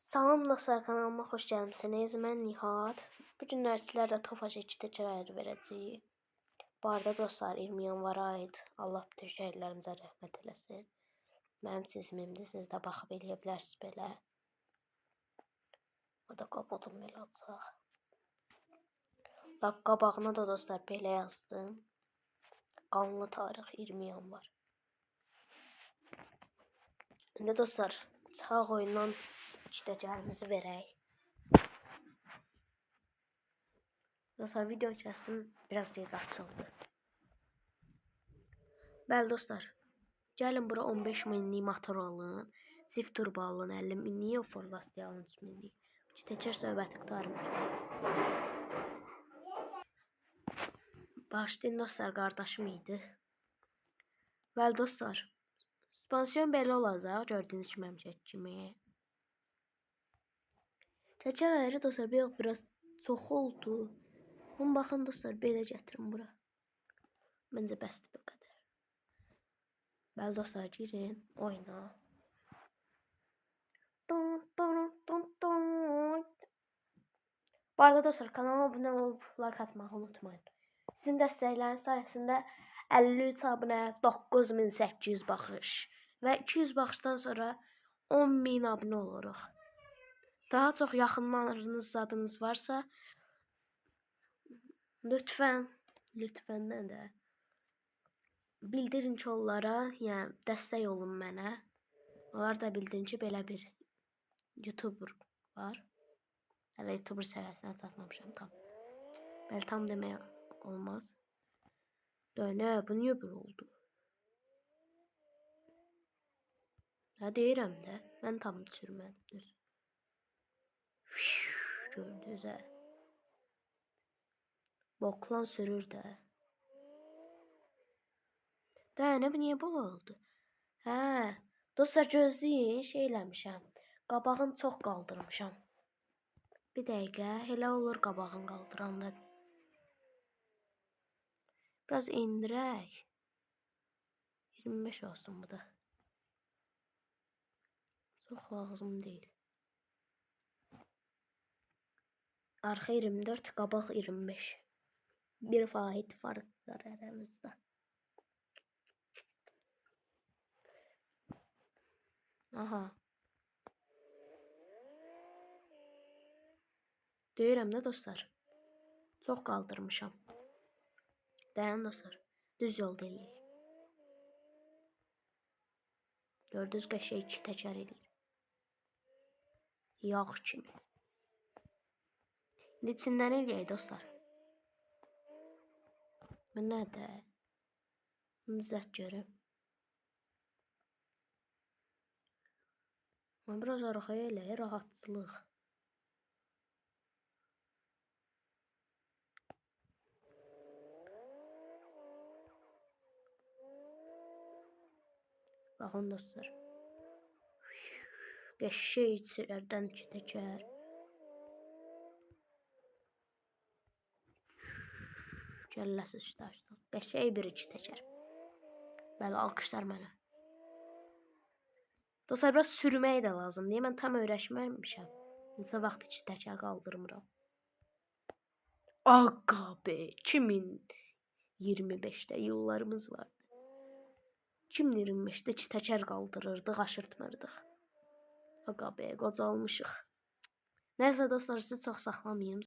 Salam dostlar, kanalıma xoş gəlmisiniz. Mən Nihat. Bu günlər sizlərlə Tofaş 2 təkrar verəcəyik. Bu arada dostlar, 20 yanvara aid Allah bütün şəhidlərimizə rəhmət eləsin. Mənim çizimimdir, siz də baxıb eləyə bilərsiniz belə. Burada kapadım belə açaq. Lap qabağına da dostlar belə yazdım. Qanlı tarix 20 yanvar. İndi dostlar, sağ oyundan kitəcərimizi verək. Dostlar, video kəsdim, biraz gec açıldı. Bəli dostlar, gəlin bura 15 minlik motor alın, çift turbo alın, 50 minlik, Ford alın 3 minlik. Təkər söhbəti qutarım. Başlayın dostlar, qardaşım idi. Bəli dostlar, süspansiyon belə olacaq, gördüyünüz kimi həmişəki kimi. Təkər ayarı dostlar, biraz çox oldu. Amma baxın dostlar, belə gətirin bura. Məncə bəsdir bu qədər. Bəli dostlar, girin oyna. Bu arada dostlar, kanalıma abunə olub like atmağı unutmayın. Sizin dəstəkləriniz sayəsində 53 abunə, 9800 baxış və 200 baxışdan sonra 10.000 abunə oluruq. Daha çox yaxınlarınız, zadınız varsa lütfən nə də bildirin ki onlara, yəni dəstək olun mənə. Onlar da bildirin ki belə bir YouTuber var. Hələ YouTuber səviyyəsinə çatmamışam tam. Bəli, tam demək olmaz. Nə, bu niyə belə oldu? Nə deyirəm də, mən tam düşürmədim. Gördünüz hə. Boklan sürür də. Nə, bu niyə belə oldu? Hə, dostlar gözləyin, şey eləmişəm. Qabağını çox qaldırmışam. Bir dəqiqə, elə olur qabağını qaldıranda. Biraz indirək. 25 olsun bu da. Çox lazım deyil. Arxa 24, qabaq 25. Bir faiz fark var aramızda. Aha. Deyirəm də dostlar. Çox qaldırmışam. Dayan dostlar. Düz yolda eləyir. Gördünüz qəşəng 2 təkər eləyir. Yağ kimi. İndi içindən eləyək dostlar. Bu nədir? Müzzət görüm. Biraz arxaya eləyək, rahatsızlıq. Baxın dostlar. Qəşəng içlərdən 2 təkər. Kəlləsi üstə açdıq. Qəşəng bir 2 təkər. Bəli, alqışlar mənə. Dostlar, biraz sürmək də lazım. Niyə mən tam öyrəşməmişəm? Neçə vaxt 2 təkər qaldırmıram. Aga be, 2025'də yollarımız vardı. 2025'də 2 təkər qaldırırdıq, aşırtmırdıq. Aga be, qocalmışıq. Nəysə dostlar, sizi çox saxlamayayım.